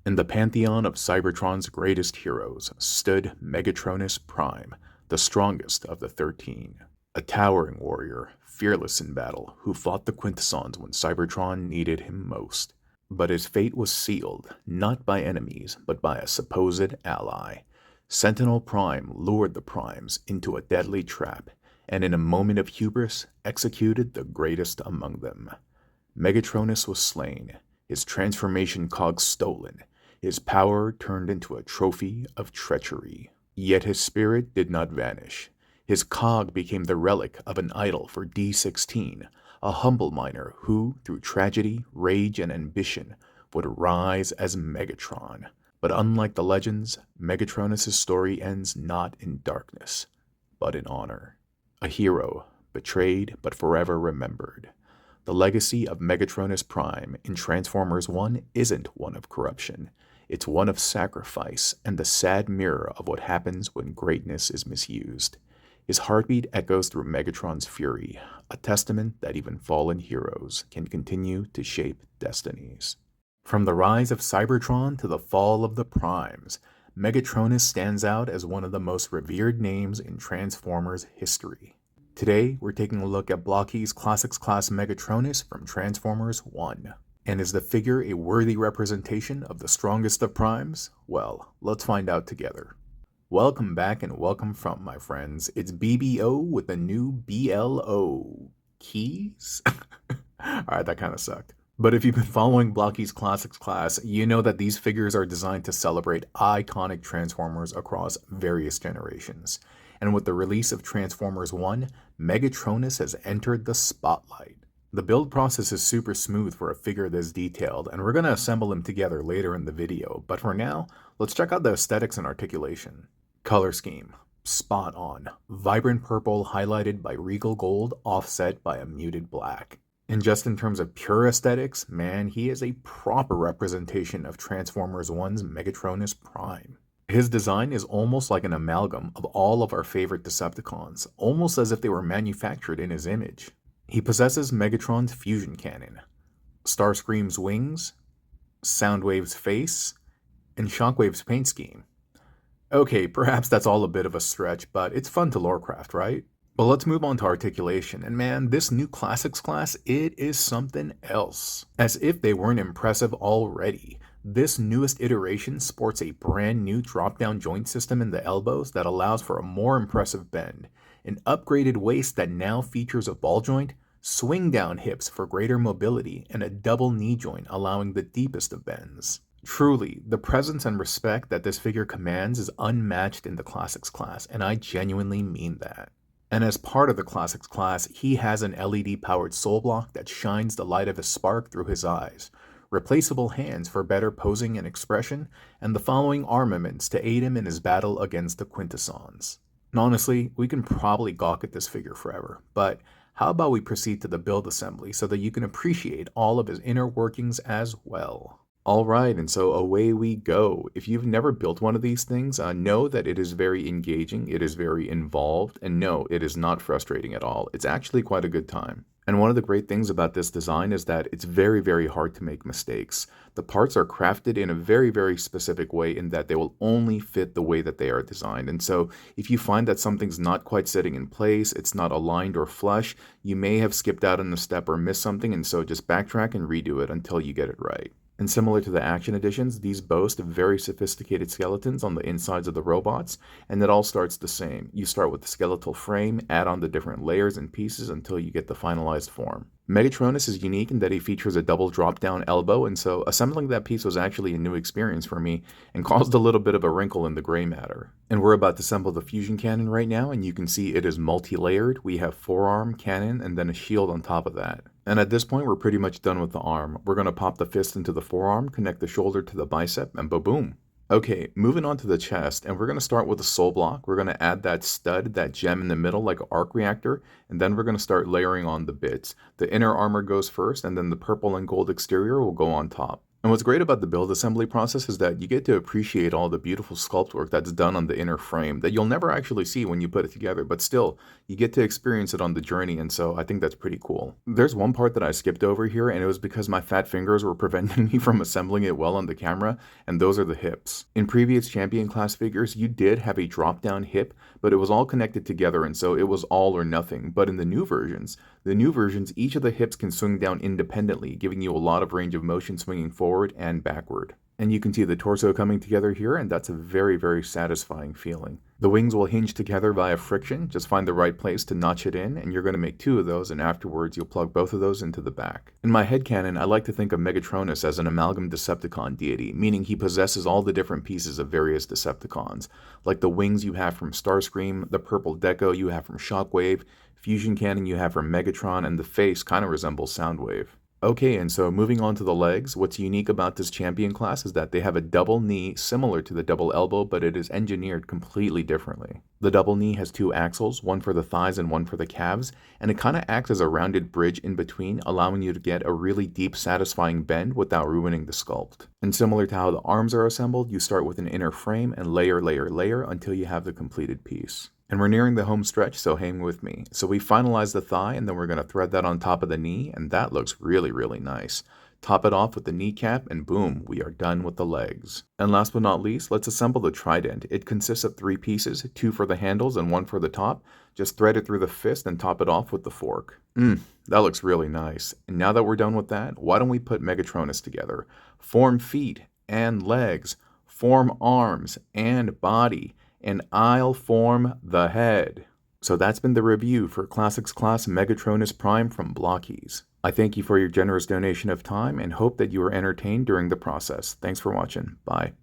In the pantheon of Cybertron's greatest heroes stood Megatronus Prime, the strongest of the 13. A towering warrior, fearless in battle, who fought the Quintessons when Cybertron needed him most. But his fate was sealed, not by enemies, but by a supposed ally. Sentinel Prime lured the Primes into a deadly trap, and in a moment of hubris executed the greatest among them. Megatronis was slain, his transformation cogs stolen, his power turned into a trophy of treachery. Yet his spirit did not vanish. His cog became the relic of an idol for D16, a humble miner who, through tragedy, rage, and ambition, would rise as Megatron. But unlike the legends, Megatronis' story ends not in darkness, but in honor. A hero, betrayed but forever remembered. The legacy of Megatronus Prime in Transformers 1 isn't one of corruption. It's one of sacrifice and the sad mirror of what happens when greatness is misused. His heartbeat echoes through Megatron's fury, a testament that even fallen heroes can continue to shape destinies. From the rise of Cybertron to the fall of the Primes, Megatronis stands out as one of the most revered names in Transformers history. Today, we're taking a look at Blokees Classics Class Megatronis from Transformers 1. And is the figure a worthy representation of the strongest of primes? Well, let's find out together. Welcome back and welcome from, my friends. It's BBO with the new BLO. Keys? Alright, that kind of sucked. But if you've been following Blokees Classics Class, you know that these figures are designed to celebrate iconic Transformers across various generations. And with the release of Transformers 1, Megatronis has entered the spotlight. The build process is super smooth for a figure this detailed, and we're going to assemble him together later in the video, but for now, let's check out the aesthetics and articulation. Color scheme. Spot on. Vibrant purple highlighted by regal gold offset by a muted black. And just in terms of pure aesthetics, man, he is a proper representation of Transformers 1's Megatronus Prime. His design is almost like an amalgam of all of our favorite Decepticons, almost as if they were manufactured in his image. He possesses Megatron's fusion cannon, Starscream's wings, Soundwave's face, and Shockwave's paint scheme. Okay, perhaps that's all a bit of a stretch, but it's fun to lorecraft, right? But let's move on to articulation, and man, this new Classics class, it is something else. As if they weren't impressive already, this newest iteration sports a brand new drop-down joint system in the elbows that allows for a more impressive bend, an upgraded waist that now features a ball joint, swing-down hips for greater mobility, and a double knee joint allowing the deepest of bends. Truly, the presence and respect that this figure commands is unmatched in the Classics class, and I genuinely mean that. And as part of the Classics class, he has an LED-powered soul block that shines the light of a spark through his eyes, replaceable hands for better posing and expression, and the following armaments to aid him in his battle against the Quintessons. And honestly, we can probably gawk at this figure forever, but how about we proceed to the build assembly so that you can appreciate all of his inner workings as well. Alright, and so away we go. If you've never built one of these things, know that it is very engaging, it is very involved, and no, it is not frustrating at all. It's actually quite a good time. And one of the great things about this design is that it's very, very hard to make mistakes. The parts are crafted in a very, very specific way in that they will only fit the way that they are designed. And so if you find that something's not quite sitting in place, it's not aligned or flush, you may have skipped out on a step or missed something, and so just backtrack and redo it until you get it right. And similar to the action editions, these boast very sophisticated skeletons on the insides of the robots, and it all starts the same. You start with the skeletal frame, add on the different layers and pieces until you get the finalized form. Megatronis is unique in that he features a double drop-down elbow, and so assembling that piece was actually a new experience for me and caused a little bit of a wrinkle in the gray matter. And we're about to assemble the fusion cannon right now, and you can see it is multi-layered. We have forearm, cannon, and then a shield on top of that. And at this point, we're pretty much done with the arm. We're going to pop the fist into the forearm, connect the shoulder to the bicep, and ba-boom. Okay, moving on to the chest, and we're going to start with a soul block. We're going to add that stud, that gem in the middle like an arc reactor, and then we're going to start layering on the bits. The inner armor goes first, and then the purple and gold exterior will go on top. And what's great about the build assembly process is that you get to appreciate all the beautiful sculpt work that's done on the inner frame that you'll never actually see when you put it together, but still, you get to experience it on the journey, and so I think that's pretty cool. There's one part that I skipped over here, and it was because my fat fingers were preventing me from assembling it well on the camera, and those are the hips. In previous champion class figures, you did have a drop-down hip, but it was all connected together, and so it was all or nothing. But in the new versions, each of the hips can swing down independently, giving you a lot of range of motion swinging forward and backward. And you can see the torso coming together here, and that's a very, very satisfying feeling. The wings will hinge together via friction. Just find the right place to notch it in, and you're going to make 2 of those, and afterwards you'll plug both of those into the back. In my headcanon, I like to think of Megatronis as an amalgam Decepticon deity, meaning he possesses all the different pieces of various Decepticons, like the wings you have from Starscream, the purple deco you have from Shockwave, fusion cannon you have from Megatron, and the face kind of resembles Soundwave. Okay, and so moving on to the legs, what's unique about this champion class is that they have a double knee similar to the double elbow, but it is engineered completely differently. The double knee has 2 axles, one for the thighs and one for the calves, and it kind of acts as a rounded bridge in between, allowing you to get a really deep, satisfying bend without ruining the sculpt. And similar to how the arms are assembled, you start with an inner frame and layer, until you have the completed piece. And we're nearing the home stretch, so hang with me. So we finalize the thigh, and then we're going to thread that on top of the knee, and that looks really, really nice. Top it off with the kneecap, and boom, we are done with the legs. And last but not least, let's assemble the trident. It consists of 3 pieces, 2 for the handles and 1 for the top. Just thread it through the fist and top it off with the fork. That looks really nice. And now that we're done with that, why don't we put Megatronis together? Form feet and legs, form arms and body, and I'll form the head. So that's been the review for Classics Class Megatronus Prime from Blokees. I thank you for your generous donation of time and hope that you were entertained during the process. Thanks for watching. Bye.